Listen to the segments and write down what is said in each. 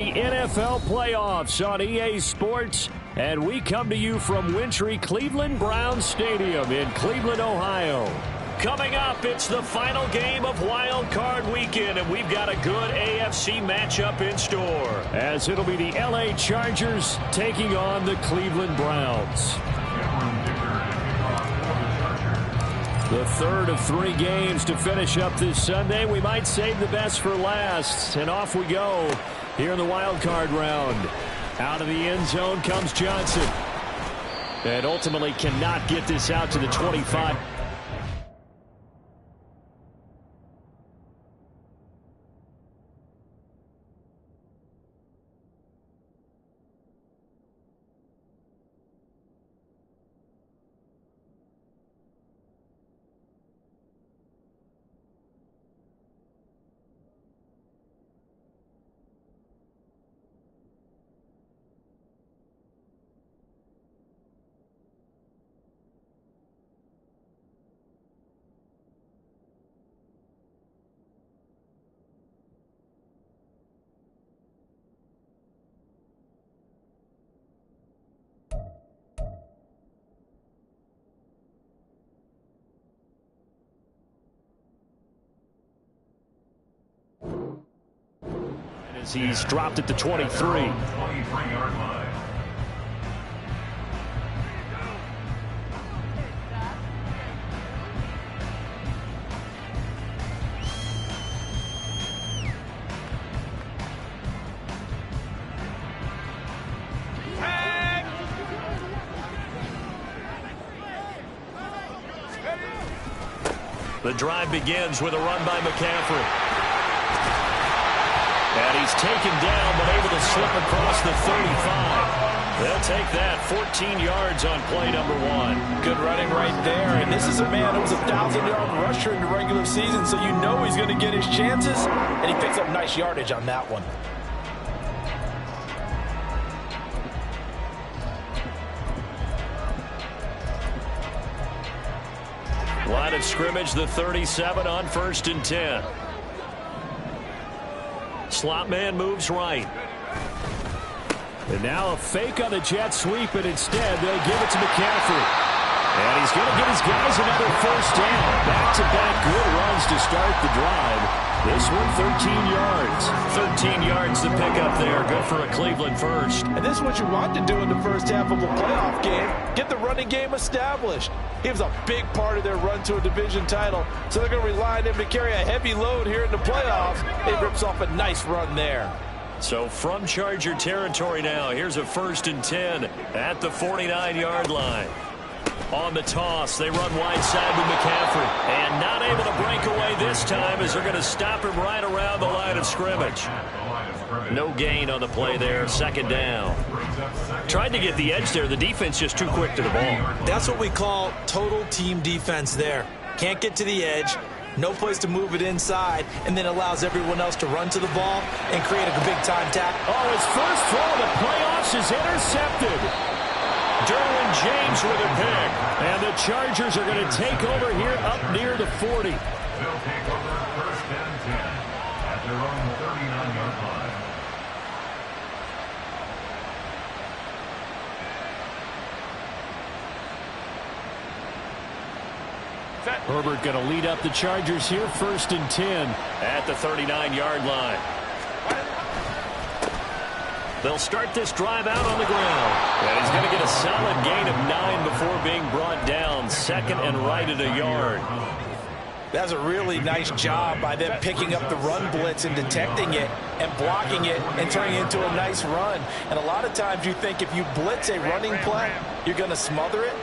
The NFL playoffs on EA Sports, and we come to you from wintry Cleveland Browns Stadium in Cleveland, Ohio. Coming up, it's the final game of Wild Card Weekend, and we've got a good AFC matchup in store, as it'll be the LA Chargers taking on the Cleveland Browns. The third of 3 games to finish up this Sunday. We might save the best for last, and off we go. Here in the wild card round. Out of the end zone comes Johnson. And ultimately cannot get this out to the 25. As he's dropped at the 23. The drive begins with a run by McCaffrey. And he's taken down, but able to slip across the 35. They'll take that. 14 yards on play number 1. Good running right there. And this is a man who was a 1,000-yard rusher in the regular season, so you know he's going to get his chances. And he picks up nice yardage on that one. Line of scrimmage, the 37 on 1st and 10. Slot man moves right. And now a fake on the jet sweep, and instead they'll give it to McCaffrey. And he's going to give his guys another first down. Back-to-back good runs to start the drive. This one 13 yards. 13 yards to pick up there. Good for a Cleveland first. And this is what you want to do in the first half of a playoff game. Get the running game established. He was a big part of their run to a division title. So they're going to rely on him to carry a heavy load here in the playoffs. It rips off a nice run there. So from Charger territory now, here's a 1st and 10 at the 49-yard line. On the toss, they run wide side with McCaffrey. And not able to break away this time as they're going to stop him right around the line of scrimmage. No gain on the play there, 2nd down. Tried to get the edge there. The defense just too quick to the ball. That's what we call total team defense there. Can't get to the edge, no place to move it inside, and then allows everyone else to run to the ball and create a big-time tackle. Oh, his first throw of the playoffs is intercepted. Derwin James with a pick. And the Chargers are going to take over here up near the 40. They'll take over 1st and 10 at their own 39-yard line. Herbert going to lead up the Chargers here, 1st and 10 at the 39-yard line. They'll start this drive out on the ground. And he's going to get a solid gain of 9 before being brought down. 2nd and right at a yard. That's a really nice job by them picking up the run blitz and detecting it and blocking it and turning it into a nice run. And a lot of times you think if you blitz a running play, you're going to smother it.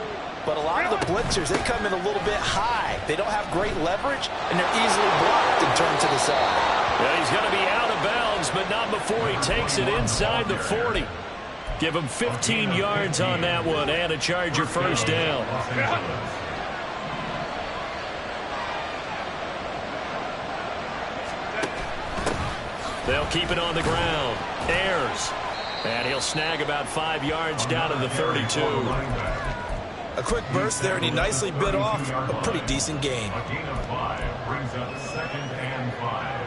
But a lot of the blitzers, they come in a little bit high. They don't have great leverage, and they're easily blocked and turned to the side. Yeah, he's going to be out of bounds, but not before he takes it inside the 40. Give him 15 yards on that one and a Charger first down. They'll keep it on the ground. Ayers. And he'll snag about 5 yards down to the 32. A quick burst there, and he nicely bit off a pretty decent gain. A gain of 5 brings up 2nd and 5.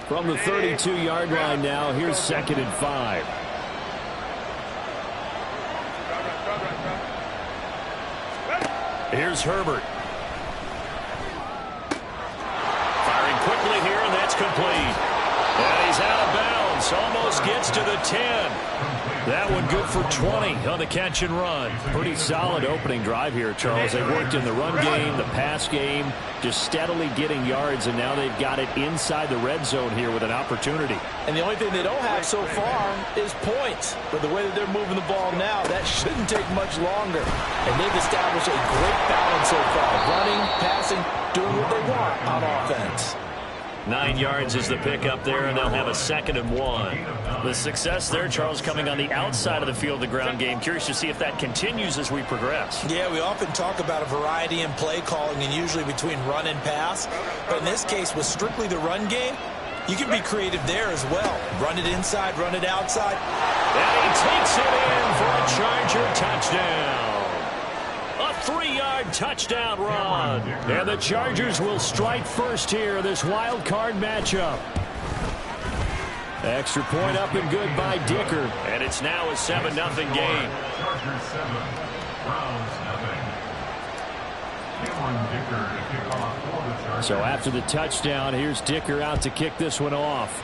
From the 32-yard line now, here's 2nd and 5. Here's Herbert. Firing quickly here, and that's complete. And he's out of bounds. Almost gets to the 10. That one good for 20 on the catch and run. Pretty solid opening drive here, Charles. They worked in the run game, the pass game, just steadily getting yards, and now they've got it inside the red zone here with an opportunity. And the only thing they don't have so far is points. But the way that they're moving the ball now, that shouldn't take much longer. And they've established a great balance so far. Running, passing, doing what they want on offense. 9 yards is the pickup there, and they'll have a 2nd and 1. The success there, Charles, coming on the outside of the field, the ground game. Curious to see if that continues as we progress. Yeah, we often talk about a variety in play calling and usually between run and pass. But in this case, with strictly the run game, you can be creative there as well. Run it inside, run it outside. And he takes it in for a Charger touchdown. A 3-yard touchdown run. And the Chargers will strike first here, this wild card matchup. Extra point up and good by Dicker. And it's now a 7-0 game. Chargers 7, Browns nothing. Cameron Dicker to kick off for the Chargers. So after the touchdown, here's Dicker out to kick this one off.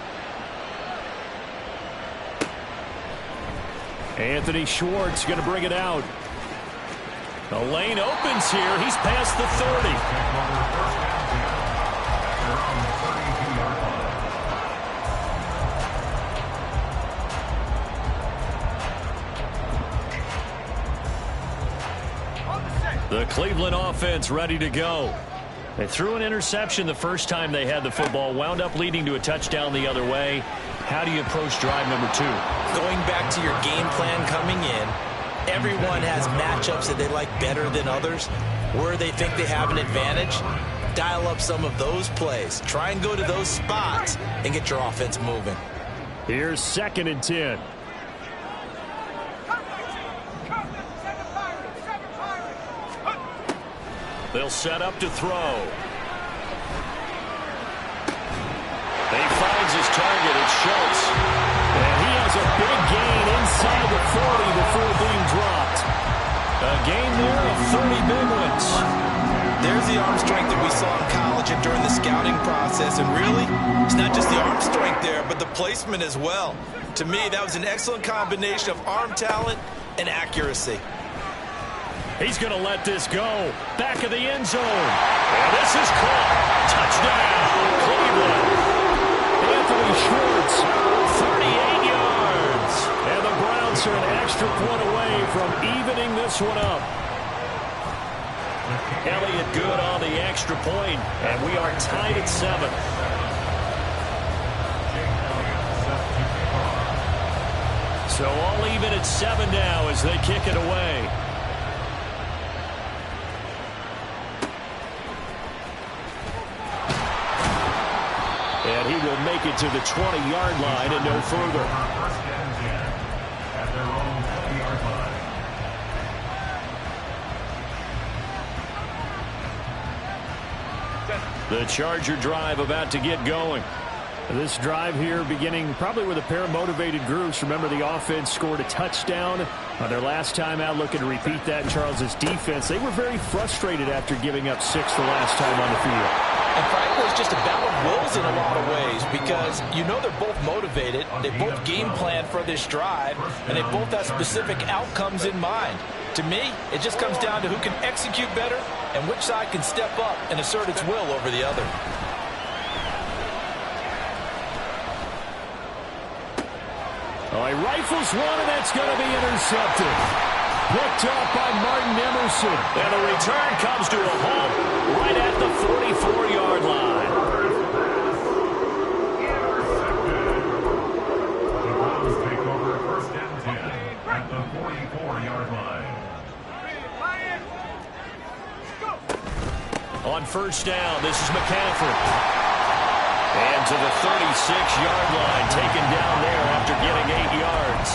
Anthony Schwartz going to bring it out. The lane opens here. He's past the 30. The Cleveland offense ready to go. They threw an interception the first time they had the football, wound up leading to a touchdown the other way. How do you approach drive number 2? Going back to your game plan coming in, everyone has matchups that they like better than others. Where they think they have an advantage, dial up some of those plays. Try and go to those spots and get your offense moving. Here's 2nd and 10. They'll set up to throw. He finds his target. It's Schultz. And he has a big gain inside the 40 before being dropped. A gain there of 30 big ones. There's the arm strength that we saw in college and during the scouting process. And really, it's not just the arm strength there, but the placement as well. To me, that was an excellent combination of arm talent and accuracy. He's going to let this go. Back of the end zone. And this is caught. Touchdown, Cleveland. Anthony Schwartz, 38 yards. And the Browns are an extra point away from evening this one up. Elliott good on the extra point, and we are tied at 7. So all even at 7 now as they kick it away. And he will make it to the 20-yard line and no further. First and 10 at their own 20-yard line. The Charger drive about to get going. This drive here beginning probably with a pair of motivated groups. Remember, the offense scored a touchdown on their last time out. Looking to repeat that in Charles's defense. They were very frustrated after giving up 6 the last time on the field. And frankly, it's just a battle of wills in a lot of ways because you know they're both motivated. They both game plan for this drive, and they both have specific outcomes in mind. To me, it just comes down to who can execute better and which side can step up and assert its will over the other. Oh, he rifles one, and that's going to be intercepted. Picked up by Martin Emerson. And the return comes to a halt right at the 44-yard line. The Browns take over first and 10 at the 44-yard line. On first down, this is McCaffrey. And to the 36-yard line, taken down there after getting 8 yards.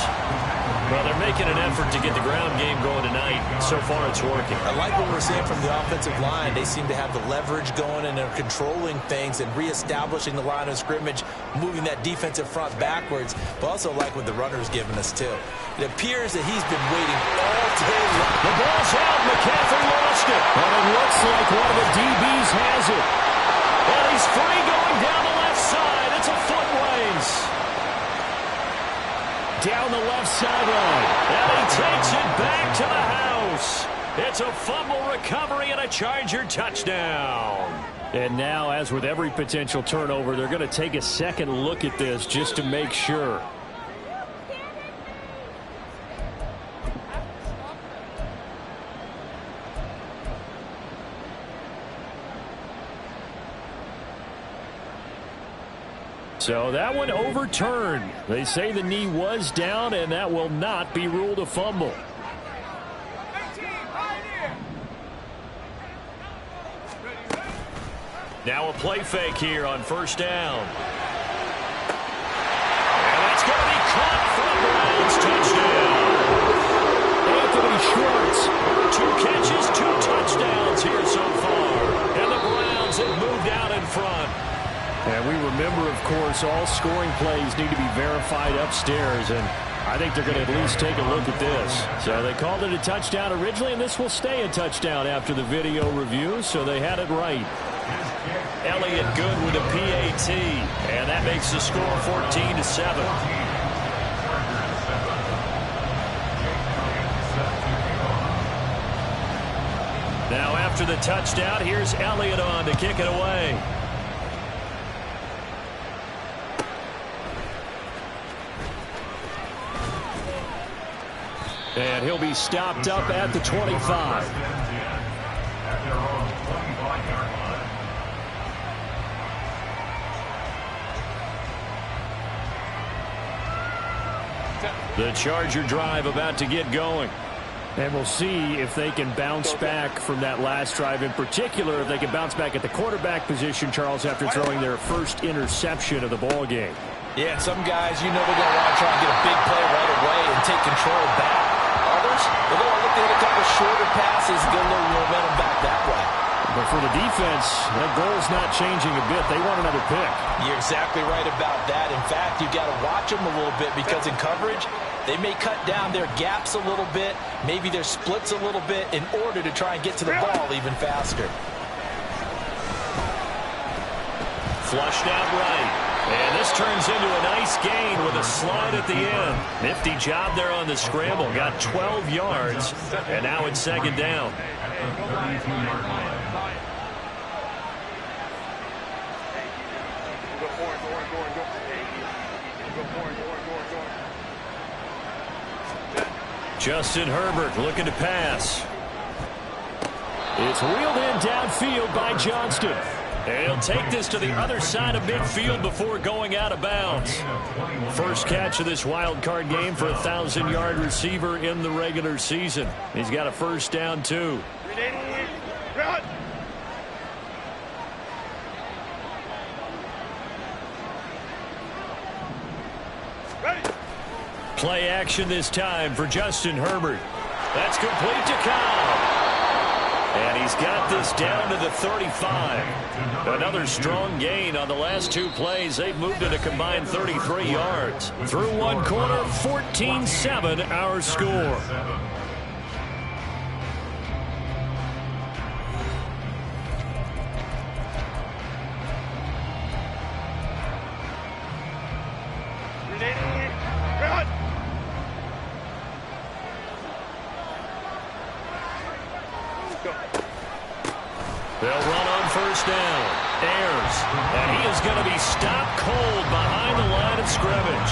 Well, they're making an effort to get the ground game going tonight. So far, it's working. I like what we're seeing from the offensive line. They seem to have the leverage going, and they're controlling things and reestablishing the line of scrimmage, moving that defensive front backwards, but also like what the runner's giving us, too. It appears that he's been waiting all day long. The ball's out. McCaffrey lost it. And it looks like one of the DBs has it. And he's free going down the left side. It's a foot race. Down the left sideline. And he takes it back to the house. It's a fumble recovery and a Charger touchdown. And now, as with every potential turnover, they're going to take a second look at this just to make sure. So that one overturned. They say the knee was down, and that will not be ruled a fumble. Now a play fake here on first down. And that's going to be caught for the Browns. Touchdown. Anthony Schwartz, 2 catches, 2 touchdowns here so far. And the Browns have moved out in front. And we remember, of course, all scoring plays need to be verified upstairs, and I think they're going to at least take a look at this. So they called it a touchdown originally, and this will stay a touchdown after the video review, so they had it right. Elliott good with a PAT, and that makes the score 14-7. Now after the touchdown, here's Elliott on to kick it away. And he'll be stopped up at the 25. The Charger drive about to get going. And we'll see if they can bounce back from that last drive. In particular, if they can bounce back at the quarterback position, Charles, after throwing their first interception of the ball game. Yeah, and some guys, you know they're going to want to try and get a big play right away and take control back. Others, they're going to look at a couple shorter passes and get a little momentum back that way. But for the defense, that goal's not changing a bit. They want another pick. You're exactly right about that. In fact, you've got to watch them a little bit because in coverage, they may cut down their gaps a little bit, maybe their splits a little bit in order to try and get to the ball even faster. Flushed out right. And this turns into a nice gain with a slide at the end. Nifty job there on the scramble. Got 12 yards, and now it's second down. Justin Herbert looking to pass. It's wheeled in downfield by Johnston. And he'll take this to the other side of midfield before going out of bounds. First catch of this wild card game for a 1,000-yard receiver in the regular season. He's got a first down, too. Play action this time for Justin Herbert. That's complete to Cobb. And he's got this down to the 35. Another strong gain on the last 2 plays. They've moved it a combined 33 yards. Through one quarter, 14-7 our score. They'll run on first down. Ayers. And he is going to be stopped cold behind the line of scrimmage.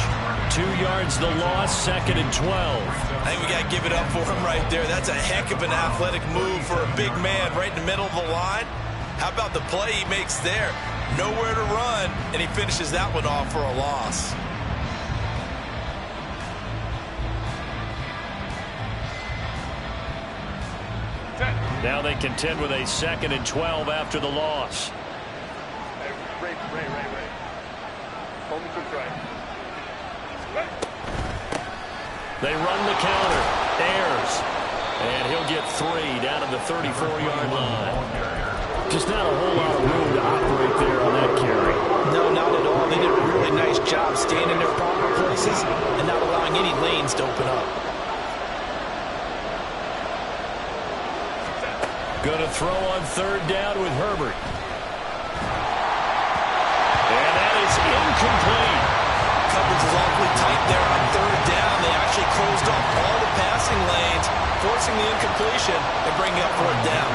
2 yards the loss, second and 12. I think we got to give it up for him right there. That's a heck of an athletic move for a big man right in the middle of the line. How about the play he makes there? Nowhere to run, and he finishes that one off for a loss. Now they contend with a second and 12 after the loss. Ray. Hold me to right. They run the counter. Ayers. And he'll get 3 down to the 34-yard line. Just not a whole lot of room to operate there on that carry. No, not at all. They did a really nice job staying in their proper places and not allowing any lanes to open up. Going to throw on 3rd down with Herbert. And that is incomplete. Coverage is awfully tight there on 3rd down. They actually closed off all the passing lanes, forcing the incompletion and bringing up 4th down.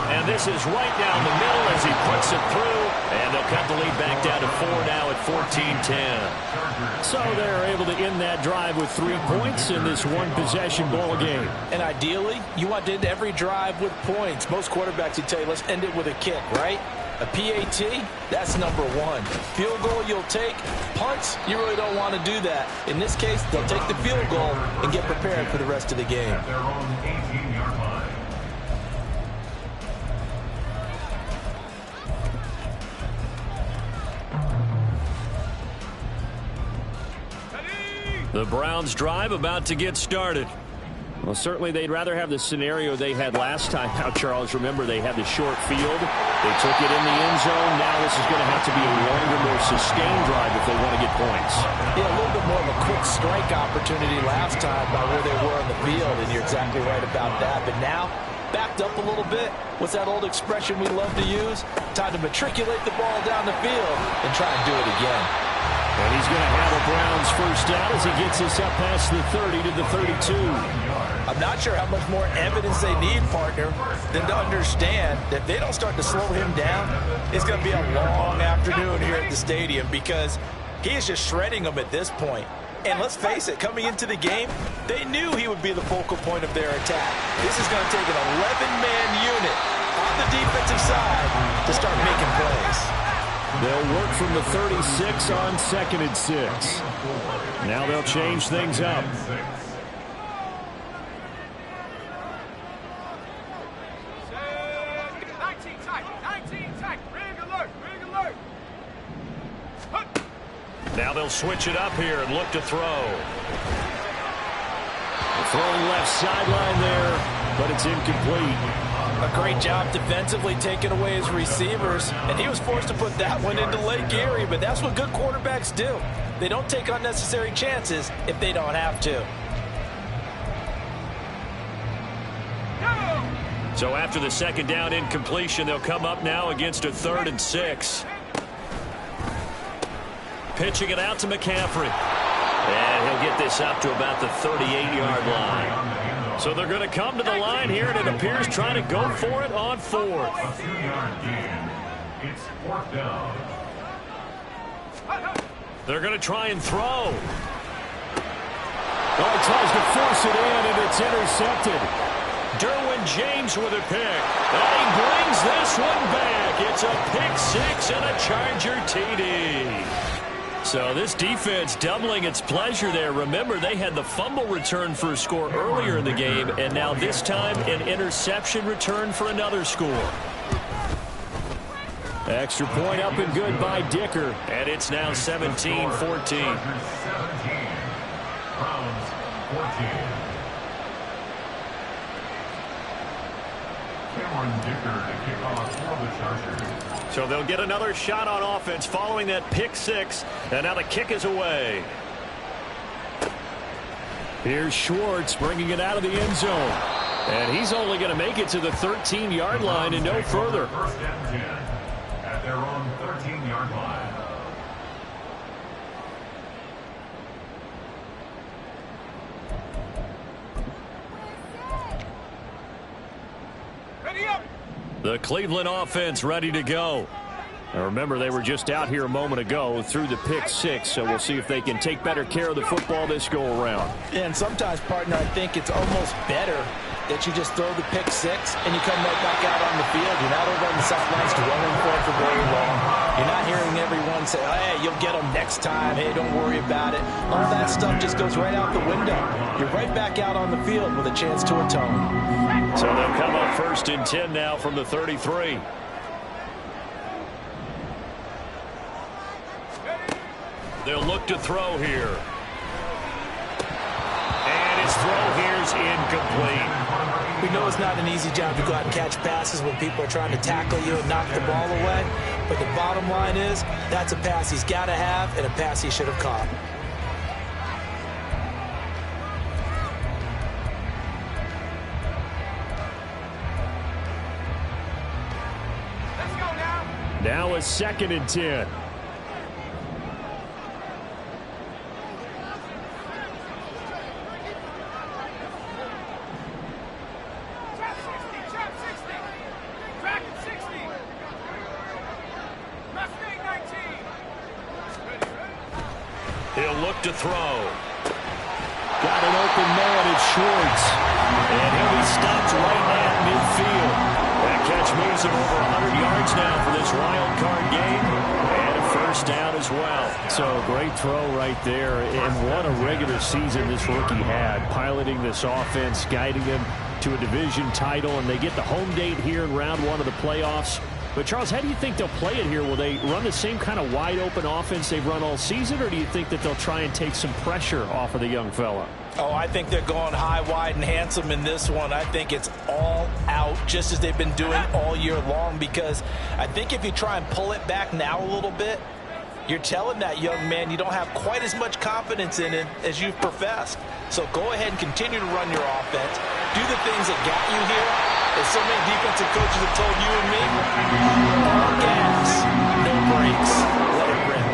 And this is right down the middle as he puts it through. And they'll cut the lead back down to 4 now at 14-10. So they're able to end that drive with 3 points in this one-possession ball game. And ideally, you want to end every drive with points. Most quarterbacks would tell you, let's end it with a kick, right? A PAT, that's number 1. Field goal you'll take. Punts, you really don't want to do that. In this case, they'll take the field goal and get prepared for the rest of the game. At their own 18-yard line. The Browns drive about to get started. Well, certainly they'd rather have the scenario they had last time. Now, Charles, remember they had the short field. They took it in the end zone. Now this is going to have to be a longer, more sustained drive if they want to get points. Yeah, a little bit more of a quick strike opportunity last time by where they were on the field, and you're exactly right about that. But now, backed up a little bit. What's that old expression we love to use? Time to matriculate the ball down the field and try and do it again. And he's going to have a Browns first down as he gets us up past the 30 to the 32. I'm not sure how much more evidence they need, partner, than to understand that if they don't start to slow him down, it's going to be a long afternoon here at the stadium because he is just shredding them at this point. And let's face it, coming into the game, they knew he would be the focal point of their attack. This is going to take an 11-man unit on the defensive side to start making plays. They'll work from the 36 on 2nd and 6. Now they'll change things up. Now they'll switch it up here and look to throw. Throwing left sideline there, but it's incomplete. A great job defensively taking away his receivers, and he was forced to put that one into Lake Erie, but that's what good quarterbacks do. They don't take unnecessary chances if they don't have to. So after the 2nd down incompletion, they'll come up now against a 3rd and 6. Pitching it out to McCaffrey. And he'll get this up to about the 38-yard line. So they're going to come to the line here, and it appears trying to go for it on 4th. A 2-yard gain. It's 4th down. They're going to try and throw. Oh, he tries to force it in, and it's intercepted. Derwin James with a pick. And he brings this one back. It's a pick 6 and a Charger TD. So this defense doubling its pleasure there. Remember, they had the fumble return for a score earlier in the game, and now this time an interception return for another score. Extra point up and good by Dicker, and it's now 17-14. 17. Browns 14. Cameron Dicker to kick off for the Chargers. So they'll get another shot on offense following that pick 6, and now the kick is away. Here's Schwartz bringing it out of the end zone, and he's only going to make it to the 13-yard line and no further. First and 10 at their own 13-yard line. Ready up. The Cleveland offense ready to go. Now remember, they were just out here a moment ago through the pick 6, so we'll see if they can take better care of the football this go-around. Yeah, and sometimes, partner, I think it's almost better that you just throw the pick 6 and you come right back out on the field. You're not over on the sidelines dwelling for it for very long. You're not hearing everyone say, hey, you'll get them next time. Hey, don't worry about it. All that stuff just goes right out the window. You're right back out on the field with a chance to atone. So they'll come up 1st and 10 now from the 33. They'll look to throw here. And his throw here's incomplete. We know it's not an easy job to go out and catch passes when people are trying to tackle you and knock the ball away. But the bottom line is, that's a pass he's got to have and a pass he should have caught. Let's go now. Now a 2nd and 10. Trap 60. Track 60. Mustang 19. He'll look to throw. Got an open man at Schwartz. And he'll be stopped right at midfield. That catch moves him over 100 yards now for this wild card game. And a first down as well. So great throw right there. And what a regular season this rookie had. Piloting this offense, guiding them to a division title. And they get the home date here in round 1 of the playoffs. But, Charles, how do you think they'll play it here? Will they run the same kind of wide-open offense they've run all season, or do you think that they'll try and take some pressure off of the young fella? Oh, I think they're going high, wide, and handsome in this one. I think it's all out, just as they've been doing all year long, because I think if you try and pull it back now a little bit, you're telling that young man you don't have quite as much confidence in it as you've professed. So go ahead and continue to run your offense. Do the things that got you here. As so many defensive coaches have told you and me, all gas, no brakes, let it rip.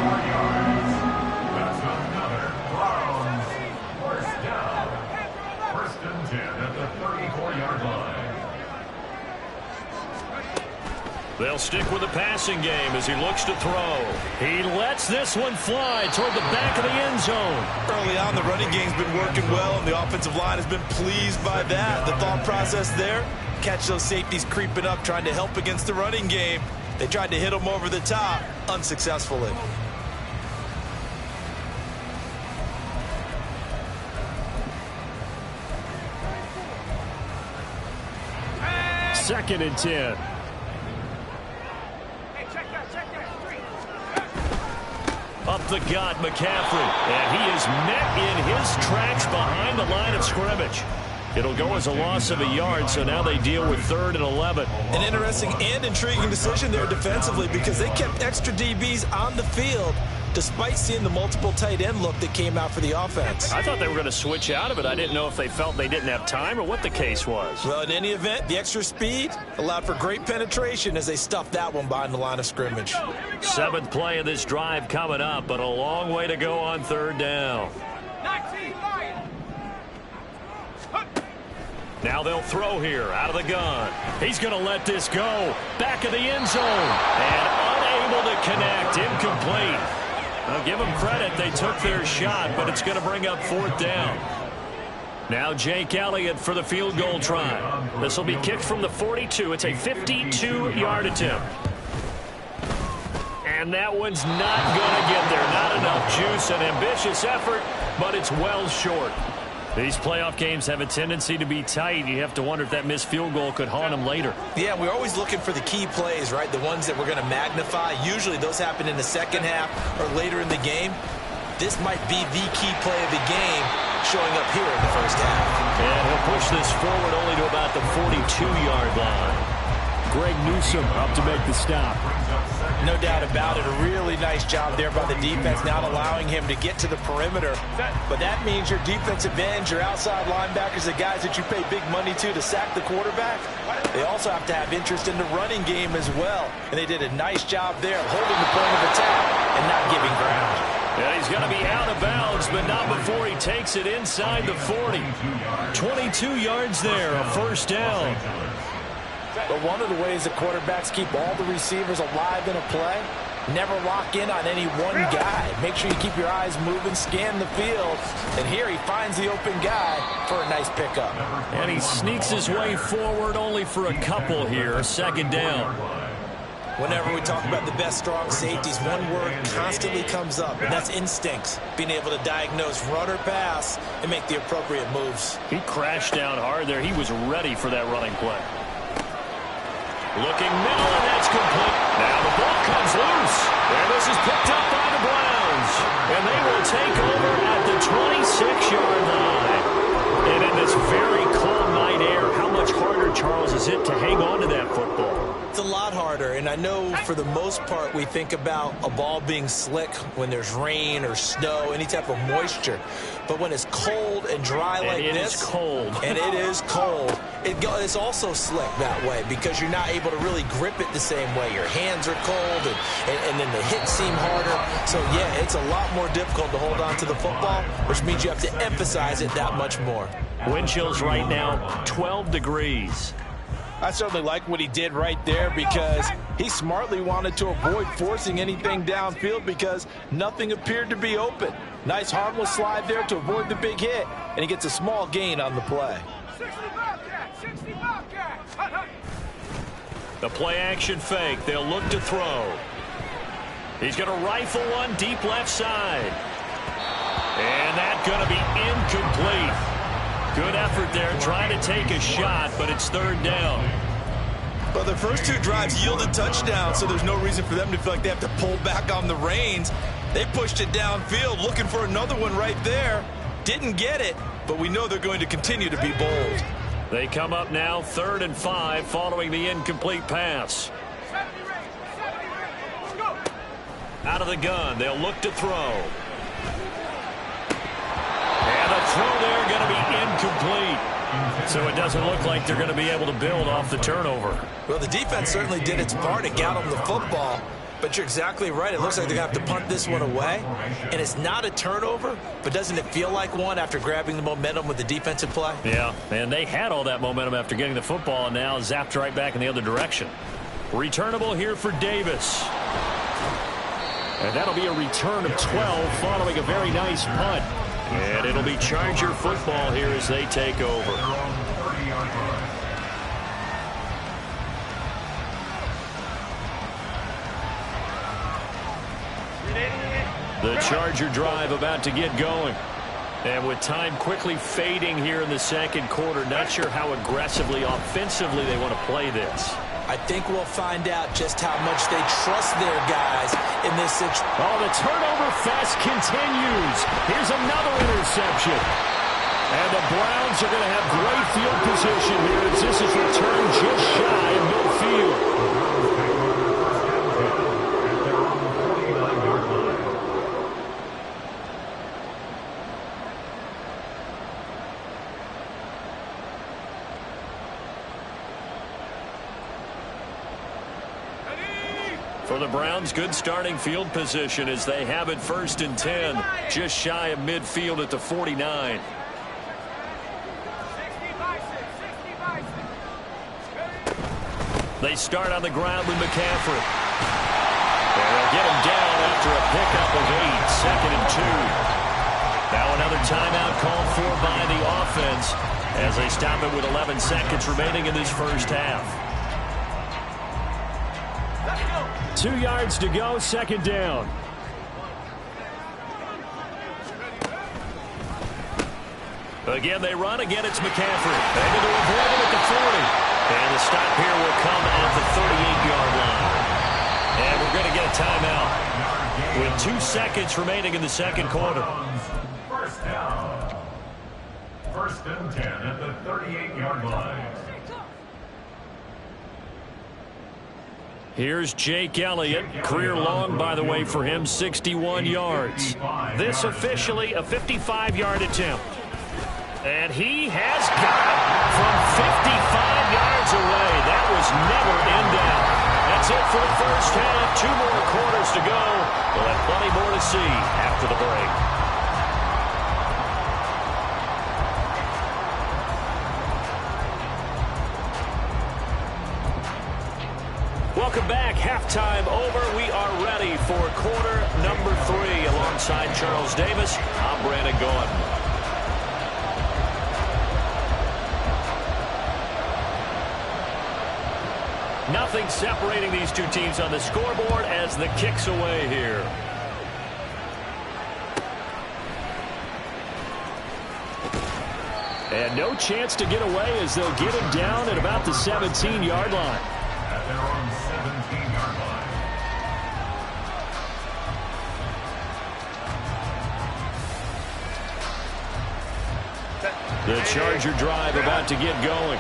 That's another Browns first down. 1st and 10 at the 34-yard line. They'll stick with the passing game as he looks to throw. He lets this one fly toward the back of the end zone. Early on, the running game's been working well, and the offensive line has been pleased by that. The thought process there, catch those safeties creeping up, trying to help against the running game. They tried to hit them over the top, unsuccessfully. Second and 10. Hey, check that. Up the gut, McCaffrey. And he is met in his tracks behind the line of scrimmage. It'll go as a loss of a yard, so now they deal with 3rd and 11. An interesting and intriguing decision there defensively, because they kept extra DBs on the field despite seeing the multiple tight end look that came out for the offense. I thought they were going to switch out of it. I didn't know if they felt they didn't have time or what the case was. Well, in any event, the extra speed allowed for great penetration as they stuffed that one behind the line of scrimmage. 7th play of this drive coming up, but a long way to go on 3rd down. 19, Lion. Now they'll throw here out of the gun. He's going to let this go. Back of the end zone. And unable to connect. Incomplete. I'll give them credit. They took their shot, but it's going to bring up 4th down. Now Jake Elliott for the field goal try. This will be kicked from the 42. It's a 52-yard attempt. And that one's not going to get there. Not enough juice. An ambitious effort, but it's well short. These playoff games have a tendency to be tight. You have to wonder if that missed field goal could haunt them later. Yeah, we're always looking for the key plays, right? The ones that we're going to magnify. Usually those happen in the second half or later in the game. This might be the key play of the game showing up here in the first half. And he'll push this forward only to about the 42-yard line. Greg Newsome up to make the stop. No doubt about it. A really nice job there by the defense, not allowing him to get to the perimeter. But that means your defensive ends, your outside linebackers, the guys that you pay big money to sack the quarterback, they also have to have interest in the running game as well. And they did a nice job there holding the point of attack and not giving ground. And he's going to be out of bounds, but not before he takes it inside the 40. 22 yards there, a first down. But one of the ways that quarterbacks keep all the receivers alive in a play, never lock in on any one guy. Make sure you keep your eyes moving, scan the field. And here he finds the open guy for a nice pickup. And he sneaks his way forward only for a couple here. 2nd down. Whenever we talk about the best strong safeties, one word constantly comes up, and that's instincts. Being able to diagnose run or pass and make the appropriate moves. He crashed down hard there. He was ready for that running play. Looking middle, and that's complete. Now the ball comes loose. And this is picked up by the Browns. And and I know for the most part we think about a ball being slick when there's rain or snow, any type of moisture. But when it's cold and dry like this, it is cold. and it is cold, it's also slick that way because you're not able to really grip it the same way. Your hands are cold, and then the hits seem harder. So, yeah, it's a lot more difficult to hold on to the football, which means you have to emphasize it that much more. Wind chills right now, 12 degrees. I certainly like what he did right there because he smartly wanted to avoid forcing anything downfield because nothing appeared to be open. Nice harmless slide there to avoid the big hit, and he gets a small gain on the play. 60 Wildcat, 60 Wildcat. Hut, hut. The play action fake. They'll look to throw. He's going to rifle one deep left side. And that's going to be incomplete. Good effort there trying to take a shot, but it's third down. Well, the first two drives yielded touchdowns, so there's no reason for them to feel like they have to pull back on the reins. They pushed it downfield, looking for another one right there. Didn't get it, but we know they're going to continue to be bold. They come up now 3rd and 5 following the incomplete pass. 70 range, go. Out of the gun, they'll look to throw. And the throw there going to be incomplete. So it doesn't look like they're going to be able to build off the turnover. Well, the defense certainly did its part. It got them the football. But you're exactly right. It looks like they're going to have to punt this one away. And it's not a turnover, but doesn't it feel like one after grabbing the momentum with the defensive play? Yeah, and they had all that momentum after getting the football and now zapped right back in the other direction. Returnable here for Davis. And that'll be a return of 12 following a very nice punt. And it'll be Charger football here as they take over. The Charger drive about to get going. And with time quickly fading here in the second quarter, not sure how aggressively, offensively they want to play this. I think we'll find out just how much they trust their guys in this situation. Oh, the turnover fest continues. Here's another interception. And the Browns are going to have great field position here as this is returned just shy of midfield. For the Browns, good starting field position as they have it 1st and 10, just shy of midfield at the 49. 60 by 6. They start on the ground with McCaffrey. And they'll get him down after a pickup of 8, 2nd and 2. Now another timeout called for by the offense as they stop it with 11 seconds remaining in this first half. 2 yards to go, 2nd down. Again, they run. Again, it's McCaffrey. Able to avoid it at the 40. And the stop here will come at the 38-yard line. And we're going to get a timeout with 2 seconds remaining in the second quarter. First down. 1st and 10 at the 38-yard line. Here's Jake Elliott. Career long, by the way, for him, 61 yards. This officially a 55-yard attempt. And he has got it from 55 yards away. That was never in doubt. That's it for the first half. 2 more quarters to go. We'll have plenty more to see after the break. Welcome back. Halftime over. We are ready for quarter number 3. Alongside Charles Davis, I'm Brandon Gordon. Nothing separating these two teams on the scoreboard as the kick's away here. And no chance to get away as they'll get him down at about the 17-yard line. At their own 17-yard line. The Charger drive about to get going.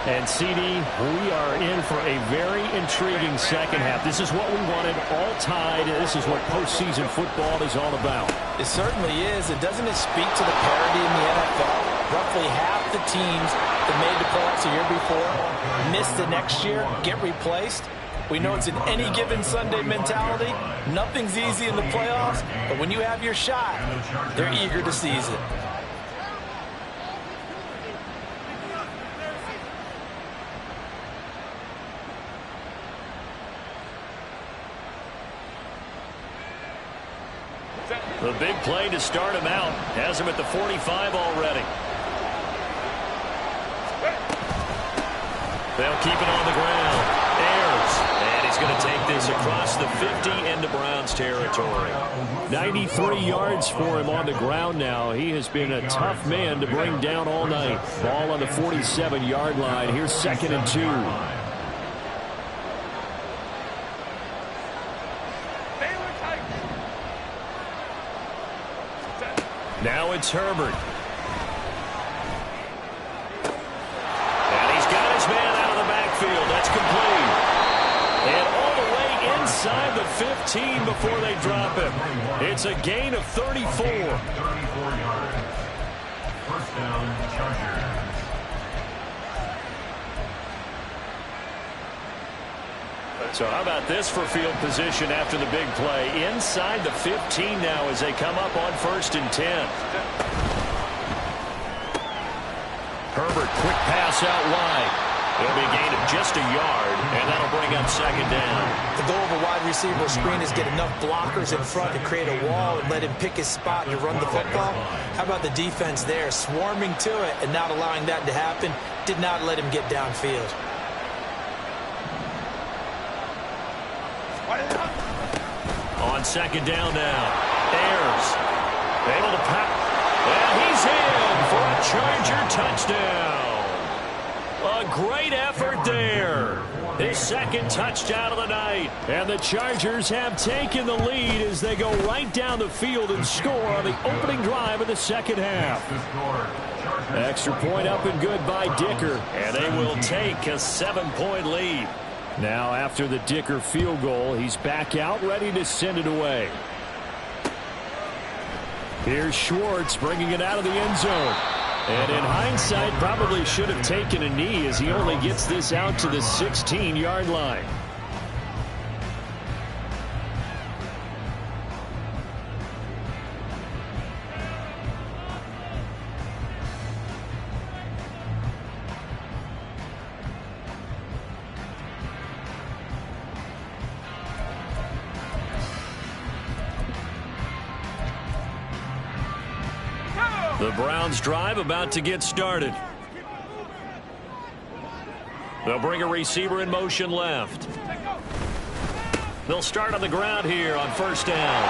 And CD, we are in for a very intriguing second half. This is what we wanted, all tied. This is what postseason football is all about. It certainly is. And doesn't it speak to the parity in the NFL? Roughly half the teams that made the playoffs the year before miss the next year, get replaced. We know it's an any given Sunday mentality. Nothing's easy in the playoffs, but when you have your shot, they're eager to seize it. The big play to start him out. Has him at the 45 already. They'll keep it on the ground. Ayers. And he's going to take this across the 50 into Browns territory. 93 yards for him on the ground now. He has been a tough man to bring down all night. Ball on the 47-yard line. Here's 2nd and 2. Now it's Herbert. And he's got his man out of the backfield. That's complete. And all the way inside the 15 before they drop him. It's a gain of 34. 34 yards. First down, Chargers. So how about this for field position after the big play? Inside the 15 now as they come up on 1st and 10. Herbert, quick pass out wide. It'll be a gain of just a yard, and that'll bring up 2nd down. The goal of a wide receiver screen is get enough blockers in front to create a wall and let him pick his spot to run the football. How about the defense there, swarming to it and not allowing that to happen? Did not let him get downfield. On 2nd down now. Ayers able to pass. And he's in for a Charger touchdown. A great effort there. His 2nd touchdown of the night. And the Chargers have taken the lead as they go right down the field and score on the opening drive of the second half. Extra point up and good by Dicker. And they will take a 7-point lead. Now after the Dicker field goal, he's back out ready to send it away. Here's Schwartz bringing it out of the end zone. And in hindsight, probably should have taken a knee as he only gets this out to the 16-yard line. The Browns drive about to get started. They'll bring a receiver in motion left. They'll start on the ground here on 1st down.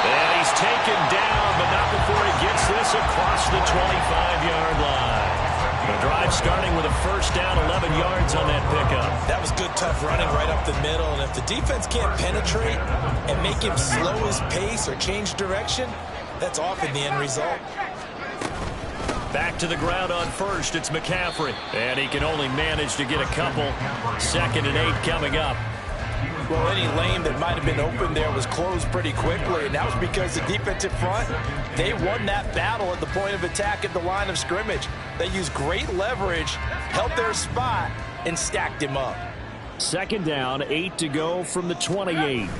And he's taken down, but not before he gets this across the 25-yard line. The drive starting with a 1st down, 11 yards on that pickup. That was good, tough running right up the middle. And if the defense can't penetrate and make him slow his pace or change direction, that's often the end result. Back to the ground on 1st. It's McCaffrey. And he can only manage to get a couple. 2nd and 8 coming up. Well, any lane that might have been open there was closed pretty quickly, and that was because the defensive front, they won that battle at the point of attack at the line of scrimmage. They used great leverage, held their spot, and stacked him up. 2nd down, 8 to go from the 28.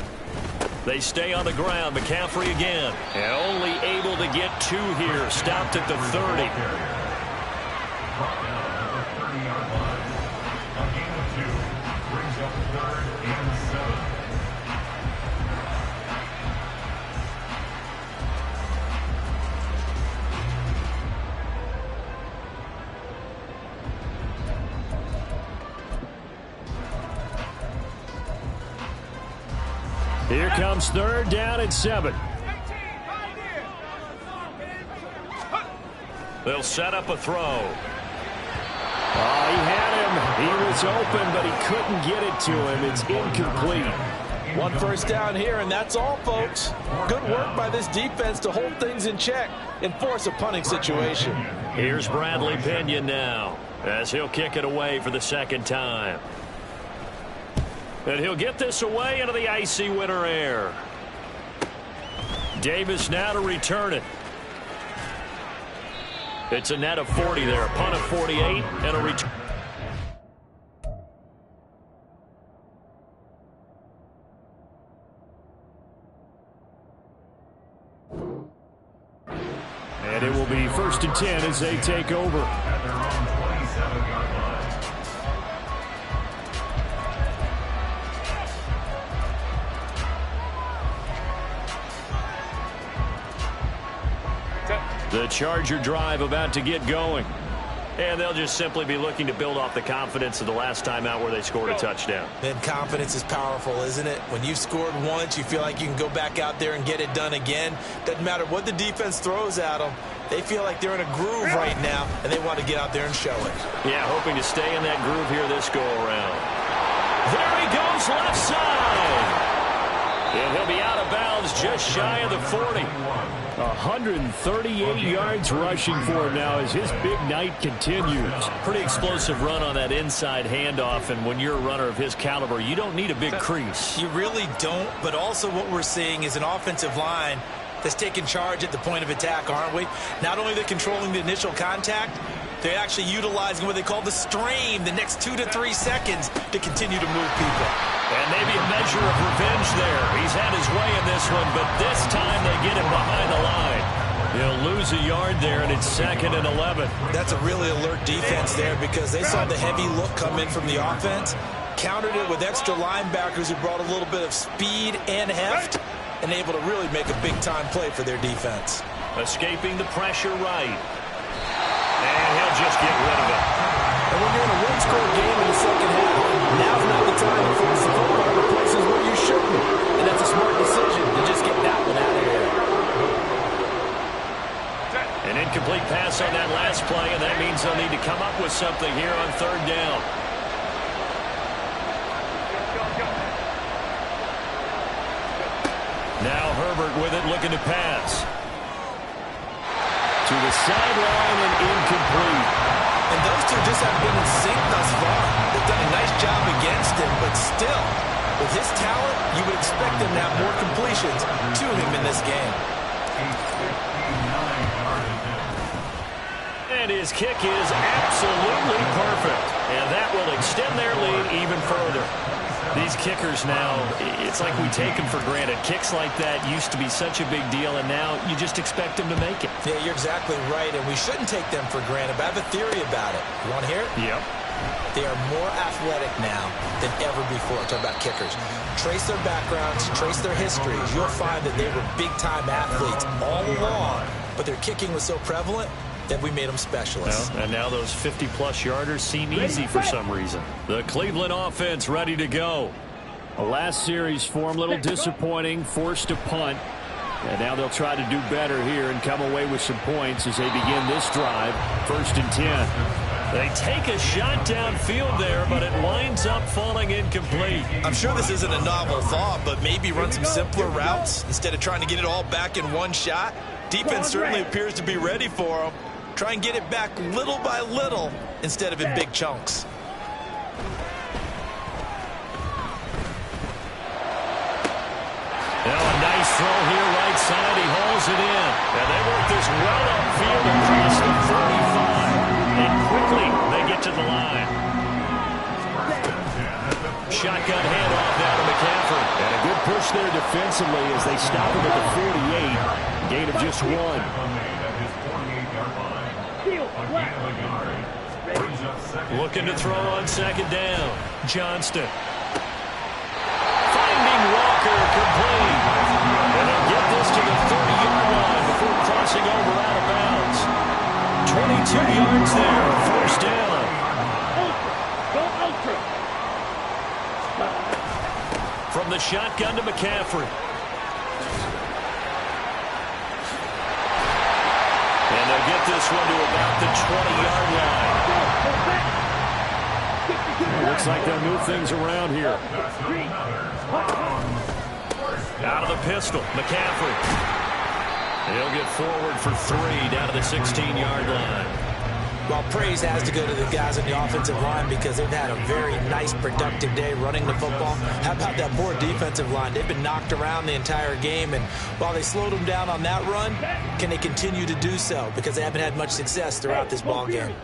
They stay on the ground. McCaffrey again. And only able to get 2 here. Stopped at the 30. Here comes 3rd down and 7. They'll set up a throw. He had him. He was open, but he couldn't get it to him. It's incomplete. 1 first down here, and that's all, folks. Good work by this defense to hold things in check and force a punting situation. Here's Bradley Pinion now. as he'll kick it away for the second time. And he'll get this away into the icy winter air. Davis now to return it. It's a net of 40 there. Punt of 48 and a return. And it will be 1st and 10 as they take over. At their own 27-yard line. The Charger drive about to get going. And they'll just simply be looking to build off the confidence of the last time out where they scored a touchdown. And confidence is powerful, isn't it? When you've scored once, you feel like you can go back out there and get it done again. Doesn't matter what the defense throws at them. They feel like they're in a groove right now, and they want to get out there and show it. Yeah, hoping to stay in that groove here this go-around. There he goes, left side. And he'll be out of bounds just shy of the 40. 138 yards rushing for him now as his big night continues. Pretty explosive run on that inside handoff, and when you're a runner of his caliber, you don't need a big crease. You really don't, but also what we're seeing is an offensive line that's taking charge at the point of attack, aren't we? Not only they're controlling the initial contact, they're actually utilizing what they call the strain, the next 2 to 3 seconds to continue to move people. And maybe a measure of revenge there. He's had his way in this one, but this time they get him behind the line. He'll lose a yard there, and it's 2nd and 11. That's a really alert defense there because they saw the heavy look come in from the offense, countered it with extra linebackers who brought a little bit of speed and heft, and able to really make a big-time play for their defense. Escaping the pressure right. And he'll just get rid of it. And when you're in a one-score game in the second half, now's not the time to force the football to places where you shouldn't. And that's a smart decision to just get that one out of here. An incomplete pass on that last play, and that means they'll need to come up with something here on 3rd down. Now Herbert with it, looking to pass. To the sideline and incomplete. And those two just haven't been in sync thus far. They've done a nice job against him, but still, with his talent, you would expect him to have more completions to him in this game. And his kick is absolutely perfect. And that will extend their lead even further. These kickers now, it's like we take them for granted. Kicks like that used to be such a big deal, and now you just expect them to make it. Yeah, you're exactly right, and we shouldn't take them for granted, but I have a theory about it. You want to hear it? Yep. They are more athletic now than ever before. I'm talking about kickers. Trace their backgrounds, trace their histories. You'll find that they were big-time athletes all along, but their kicking was so prevalent that we made them specialists. Well, and now those 50-plus yarders seem easy for some reason. The Cleveland offense ready to go. The last series for him, a little disappointing, forced to punt. And now they'll try to do better here and come away with some points as they begin this drive. 1st and 10. They take a shot downfield there, but it winds up falling incomplete. I'm sure this isn't a novel thought, but maybe run some simpler routes instead of trying to get it all back in one shot. Defense certainly appears to be ready for them. Try and get it back little by little instead of in big chunks. Now a nice throw here right side. He hauls it in. And they work this well upfield across the 35. And quickly they get to the line. Shotgun handoff down to McCaffrey. And a good push there defensively as they stop him at the 48. Gain of just 1. Looking to throw on 2nd down. Johnston. Finding Walker complete. And they'll get this to the 30-yard line before crossing over out of bounds. 22 yards there. 1st down. From the shotgun to McCaffrey. And they'll get this one to about the 20-yard line. Looks like they'll move things around here. Out of the pistol, McCaffrey. He'll get forward for 3 down to the 16-yard line. Well, praise has to go to the guys on the offensive line because they've had a very nice, productive day running the football. How about that poor defensive line? They've been knocked around the entire game, and while they slowed them down on that run, can they continue to do so? Because they haven't had much success throughout this ball game.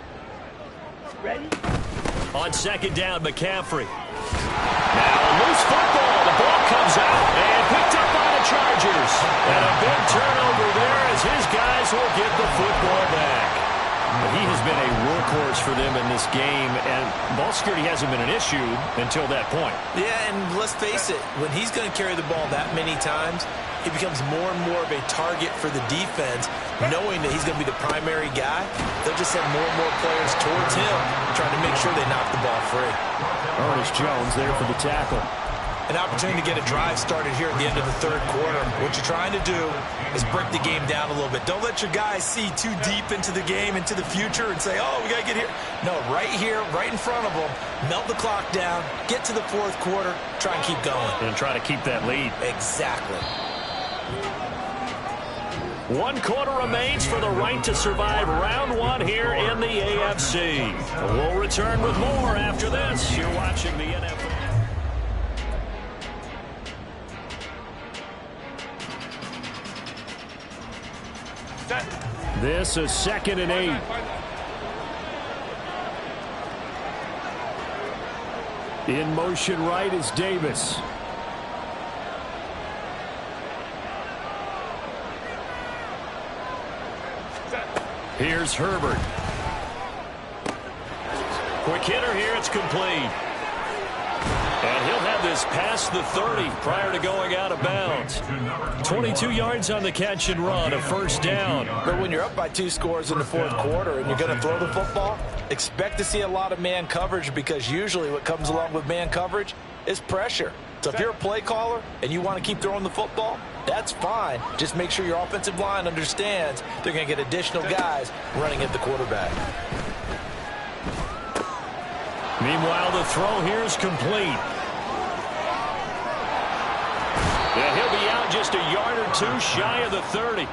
On second down, McCaffrey. Now a loose football. The ball comes out and picked up by the Chargers. And a big turnover there as his guys will get the football back. He has been a workhorse for them in this game, and ball security hasn't been an issue until that point. Yeah, and let's face it, when he's going to carry the ball that many times, he becomes more and more of a target for the defense, knowing that he's going to be the primary guy. They'll just send more and more players towards him, trying to make sure they knock the ball free. Ernest Jones there for the tackle. An opportunity to get a drive started here at the end of the third quarter. What you're trying to do is break the game down a little bit. Don't let your guys see too deep into the game, into the future, and say, oh, we got to get here. No, right here, right in front of them, melt the clock down, get to the fourth quarter, try and keep going. And try to keep that lead. Exactly. 1 quarter remains for the right to survive round 1 here in the AFC. We'll return with more after this. You're watching the NFL. This is 2nd and 8. In motion right is Davis. Here's Herbert. Quick hitter here. It's complete. And he'll have this past the 30 prior to going out of bounds. 22 yards on the catch and run, a first down. But when you're up by 2 scores in the fourth quarter and you're going to throw the football, expect to see a lot of man coverage, because usually what comes along with man coverage is pressure. So if you're a play caller and you want to keep throwing the football, that's fine. Just make sure your offensive line understands they're going to get additional guys running at the quarterback. Meanwhile, the throw here is complete. And he'll be out just a yard or 2 shy of the 30.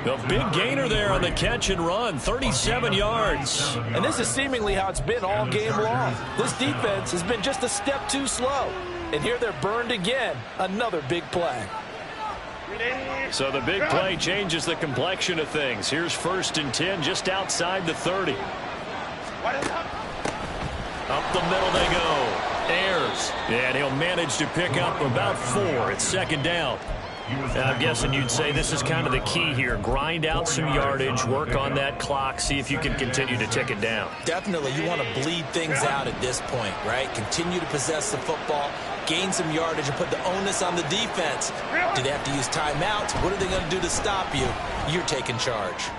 A big gainer there on the catch and run, 37 yards. And this is seemingly how it's been all game long. This defense has been just a step too slow. And here they're burned again. Another big play. So the big play changes the complexion of things. Here's 1st and 10 just outside the 30. Up the middle they go. Ayers. And he'll manage to pick up about 4. It's 2nd down. And I'm guessing you'd say this is kind of the key here. Grind out some yardage, work on that clock, see if you can continue to tick it down. Definitely. You want to bleed things out at this point, right? Continue to possess the football, gain some yardage, and put the onus on the defense. Do they have to use timeouts? What are they going to do to stop you? You're taking charge.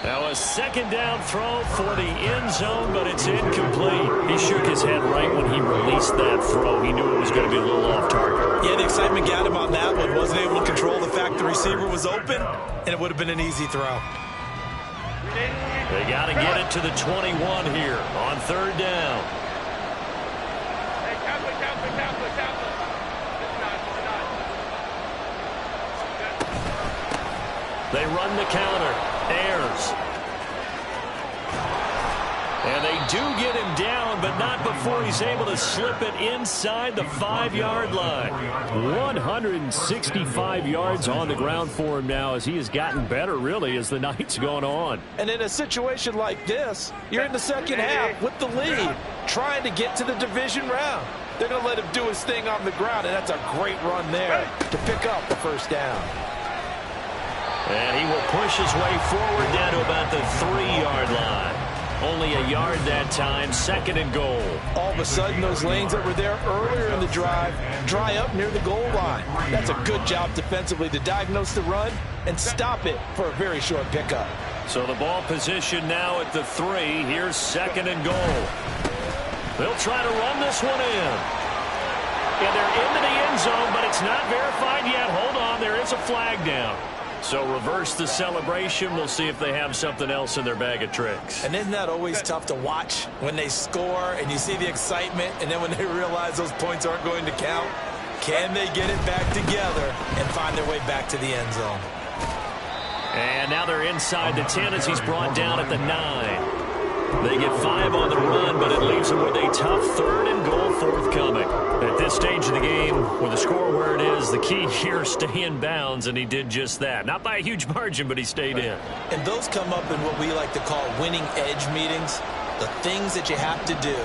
Now a 2nd down throw for the end zone, but it's incomplete. He shook his head right when he released that throw. He knew it was going to be a little off target. Yeah, the excitement got him on that one. Wasn't able to control the fact the receiver was open, and it would have been an easy throw. They got to get it to the 21 here on 3rd down. They run the counter. Ayers. And they do get him down, but not before he's able to slip it inside the 5-yard line. 165 yards on the ground for him now, as he has gotten better, really, as the night's gone on. And in a situation like this, you're in the second half with the lead, trying to get to the division round. They're going to let him do his thing on the ground, and that's a great run there to pick up the 1st down. And he will push his way forward down to about the 3-yard line. Only a yard that time, 2nd and goal. All of a sudden, those lanes that were there earlier in the drive dry up near the goal line. That's a good job defensively to diagnose the run and stop it for a very short pickup. So the ball position now at the 3. Here's 2nd and goal. They'll try to run this one in. And they're into the end zone, but it's not verified yet. Hold on, there is a flag down. So reverse the celebration. We'll see if they have something else in their bag of tricks. And isn't that always tough to watch when they score and you see the excitement, and then when they realize those points aren't going to count? Can they get it back together and find their way back to the end zone? And now they're inside the 10 as he's brought down at the 9. They get 5 on the run, but it leaves them with a tough 3rd and goal forthcoming. At this stage of the game, with the score where it is, the key here, stay in bounds, and he did just that. Not by a huge margin, but he stayed in. And those come up in what we like to call winning edge meetings. The things that you have to do,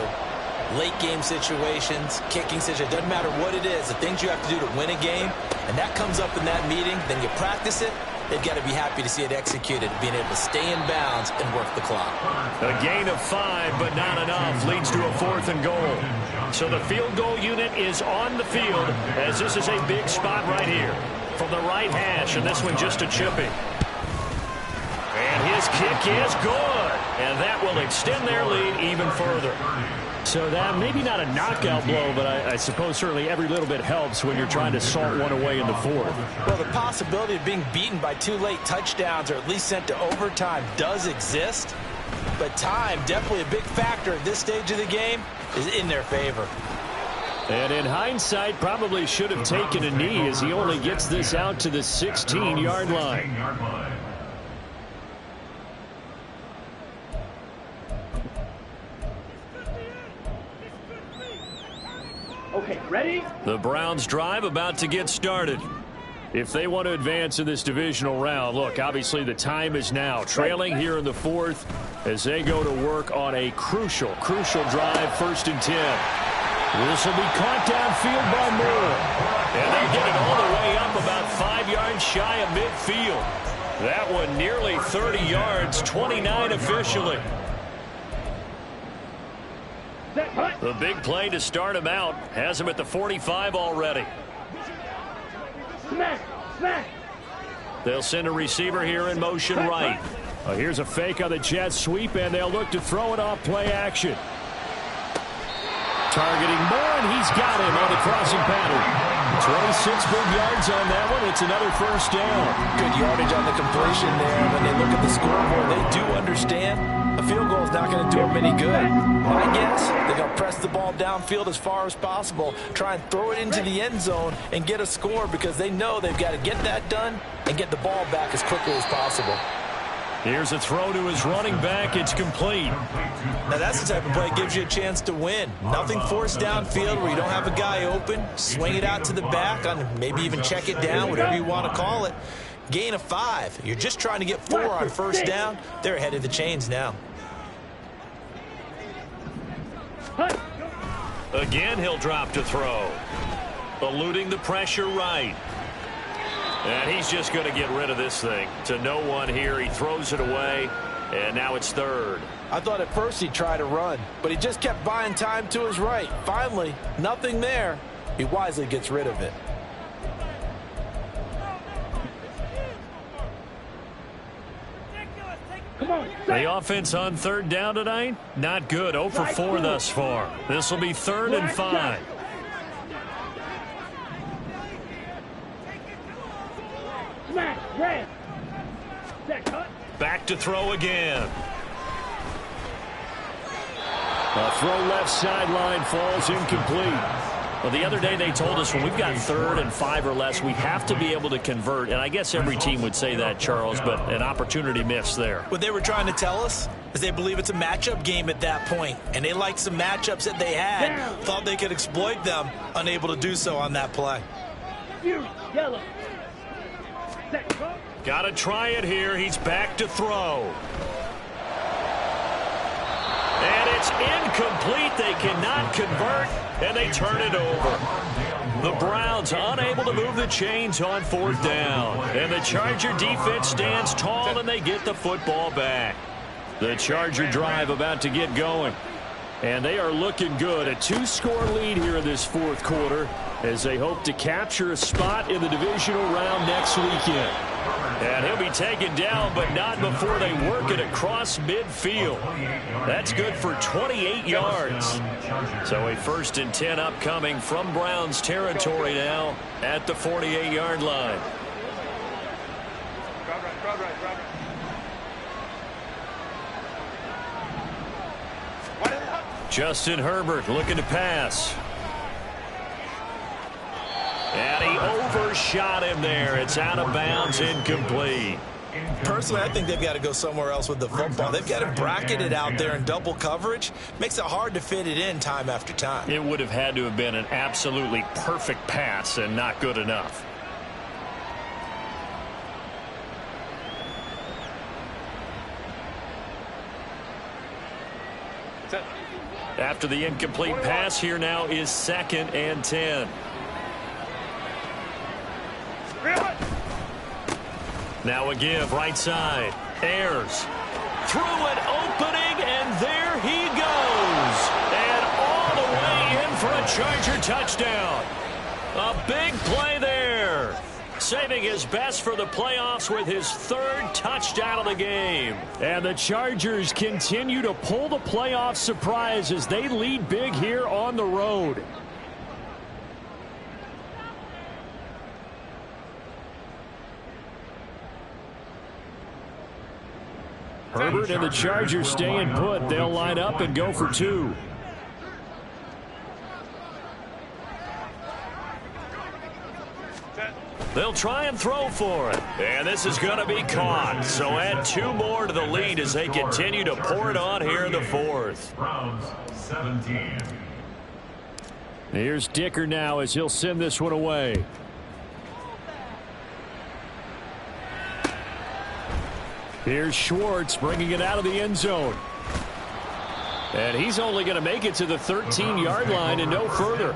late game situations, kicking situations, doesn't matter what it is, the things you have to do to win a game, and that comes up in that meeting, then you practice it. They've got to be happy to see it executed, being able to stay in bounds and work the clock. A gain of 5, but not enough, leads to a 4th and goal. So the field goal unit is on the field, as this is a big spot right here from the right hash, and this one just a chipping. And his kick is good, and that will extend their lead even further. So that maybe not a knockout blow, but I suppose certainly every little bit helps when you're trying to salt one away in the 4th. Well, the possibility of being beaten by 2 late touchdowns or at least sent to overtime does exist, but time, definitely a big factor at this stage of the game, is in their favor. And in hindsight, probably should have taken a knee as he only gets this out to the 16-yard line. Okay, ready? The Browns drive about to get started. If they want to advance in this divisional round, look, obviously the time is now. Trailing here in the 4th as they go to work on a crucial drive, 1st and 10. This will be caught downfield by Moore. And they get it all the way up about 5 yards shy of midfield. That one nearly 30 yards, 29 officially. The big play to start him out has him at the 45 already. Smack! Smack! They'll send a receiver here in motion right. Here's a fake on the jet sweep, and they'll look to throw it off play action. Targeting Moore, and he's got him on the crossing pattern. 26 big yards on that one. It's another 1st down. Good yardage on the completion there. When they look at the scoreboard, they do understand a field goal is not going to do them any good. My guess, they're going to press the ball downfield as far as possible, try and throw it into the end zone and get a score because they know they've got to get that done and get the ball back as quickly as possible. Here's a throw to his running back. It's complete. Now that's the type of play that gives you a chance to win. Nothing forced downfield where you don't have a guy open. Swing it out to the back, on maybe even check it down, whatever you want to call it. Gain of 5. You're just trying to get 4 on 1st down. They're ahead of the chains now. Again, he'll drop to throw. Eluding the pressure right. And he's just going to get rid of this thing. To no one here. He throws it away, and now it's 3rd. I thought at first he'd try to run, but he just kept buying time to his right. Finally, nothing there. He wisely gets rid of it. Come on. The offense on 3rd down tonight, not good. 0 for 4 thus far. This will be 3rd and 5. Smack! Red! That cut? Back to throw again. A throw left sideline falls incomplete. Well, the other day they told us when we've got 3rd and 5 or less, we have to be able to convert. And I guess every team would say that, Charles, but an opportunity missed there. What they were trying to tell us is they believe it's a matchup game at that point, and they liked some matchups that they had, thought they could exploit them, unable to do so on that play. Yellow. Got to try it here. He's back to throw. And it's incomplete. They cannot convert, and they turn it over. The Browns unable to move the chains on 4th down. And the Charger defense stands tall, and they get the football back. The Charger drive about to get going. And they are looking good. A 2-score lead here in this 4th quarter as they hope to capture a spot in the divisional round next weekend. And he'll be taken down, but not before they work it across midfield. That's good for 28 yards. So a 1st and 10 upcoming from Browns territory now at the 48-yard line. Justin Herbert looking to pass. And he overshot him there. It's out of bounds, incomplete. Personally, I think they've got to go somewhere else with the football. They've got him bracketed out there in double coverage. Makes it hard to fit it in time after time. It would have had to have been an absolutely perfect pass and not good enough. After the incomplete pass, here now is 2nd and 10. Now a give, right side. Ayers through an opening, and there he goes. And all the way in for a Charger touchdown. A big play there. Saving his best for the playoffs with his 3rd touchdown of the game. And the Chargers continue to pull the playoff surprise as they lead big here on the road. Herbert and the Chargers staying put. They'll line up and go for 2. They'll try and throw for it. And this is going to be caught. So add 2 more to the lead as they continue to pour it on here in the 4th. Browns 17. Here's Dicker now as he'll send this one away. Here's Schwartz bringing it out of the end zone. And he's only going to make it to the 13-yard line and no further.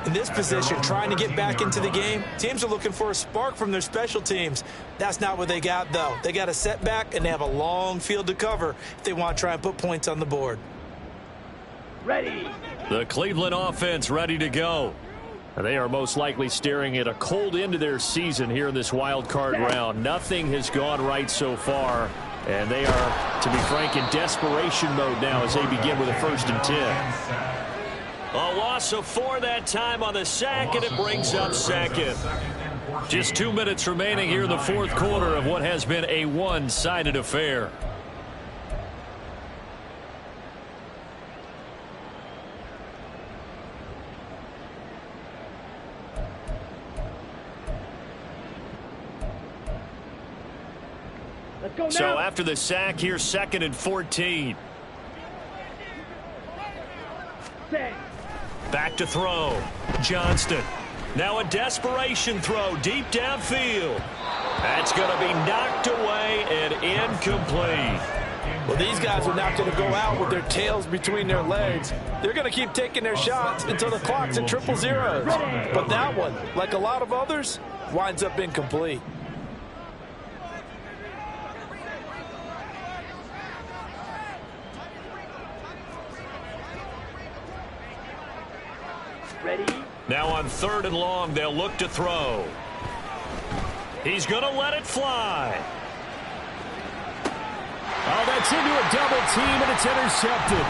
In this position, trying to get back into the game, teams are looking for a spark from their special teams. That's not what they got, though. They got a setback, and they have a long field to cover if they want to try and put points on the board. Ready. The Cleveland offense ready to go. They are most likely staring at a cold end to their season here in this wild card round. Nothing has gone right so far, and they are, to be frank, in desperation mode now as they begin with a 1st and 10. A loss of 4 that time on the sack, and it brings up 2nd. Just 2 minutes remaining here in the 4th quarter of what has been a one-sided affair. Let's go now. So after the sack, here's 2nd and 14. Set. Back to throw. Johnston. Now a desperation throw deep downfield. That's going to be knocked away and incomplete. Well, these guys are not going to go out with their tails between their legs. They're going to keep taking their shots until the clock's at 000. But that one, like a lot of others, winds up incomplete. Ready. Now on 3rd and long, they'll look to throw. He's going to let it fly. Oh, that's into a double team, and it's intercepted.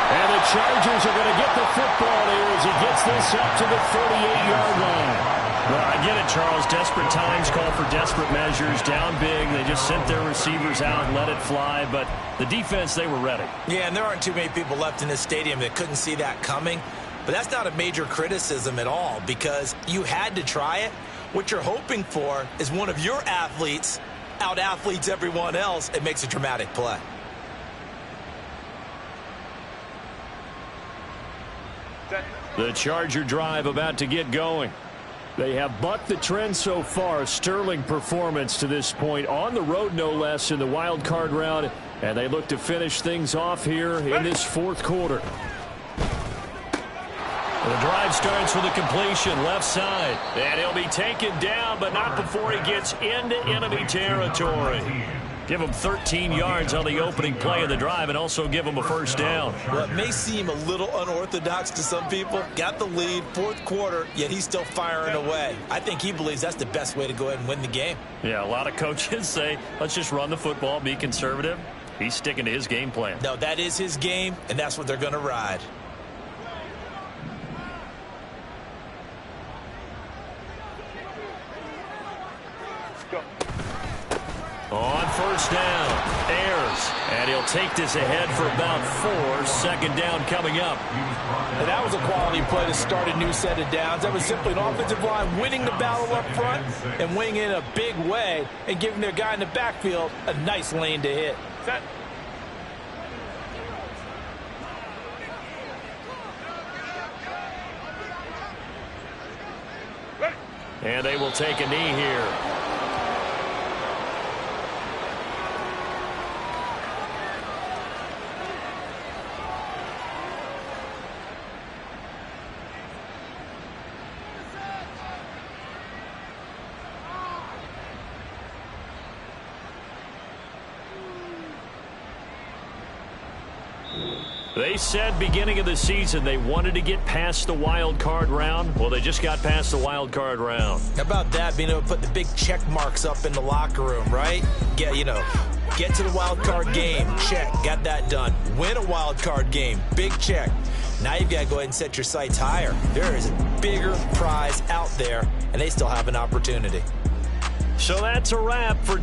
And the Chargers are going to get the football here as he gets this up to the 38-yard line. Well, I get it, Charles. Desperate times call for desperate measures. Down big. They just sent their receivers out and let it fly. But the defense, they were ready. Yeah, and there aren't too many people left in this stadium that couldn't see that coming. But that's not a major criticism at all because you had to try it. What you're hoping for is one of your athletes out-athletes everyone else and makes a dramatic play. The Charger drive about to get going. They have bucked the trend so far. A sterling performance to this point on the road, no less, in the wild card round. And they look to finish things off here in this 4th quarter. The drive starts with a completion left side. And he'll be taken down, but not before he gets into enemy territory. Give him 13 yards on the opening play of the drive and also give him a first down. Well, it may seem a little unorthodox to some people. Got the lead, 4th quarter, yet he's still firing away. I think he believes that's the best way to go ahead and win the game. Yeah, a lot of coaches say, let's just run the football, be conservative. He's sticking to his game plan. No, that is his game, and that's what they're going to ride. On first down, Ayers. And he'll take this ahead for about 4. Second down coming up. And that was a quality play to start a new set of downs. That was simply an offensive line winning the battle up front and winning in a big way and giving their guy in the backfield a nice lane to hit. Set. Ready. And they will take a knee here. They said beginning of the season they wanted to get past the wild card round. Well, they just got past the wild card round. How about that, being able to put the big check marks up in the locker room, right? Get to the wild card game, check, got that done. Win a wild card game, big check. Now you've got to go ahead and set your sights higher. There is a bigger prize out there, and they still have an opportunity. So that's a wrap for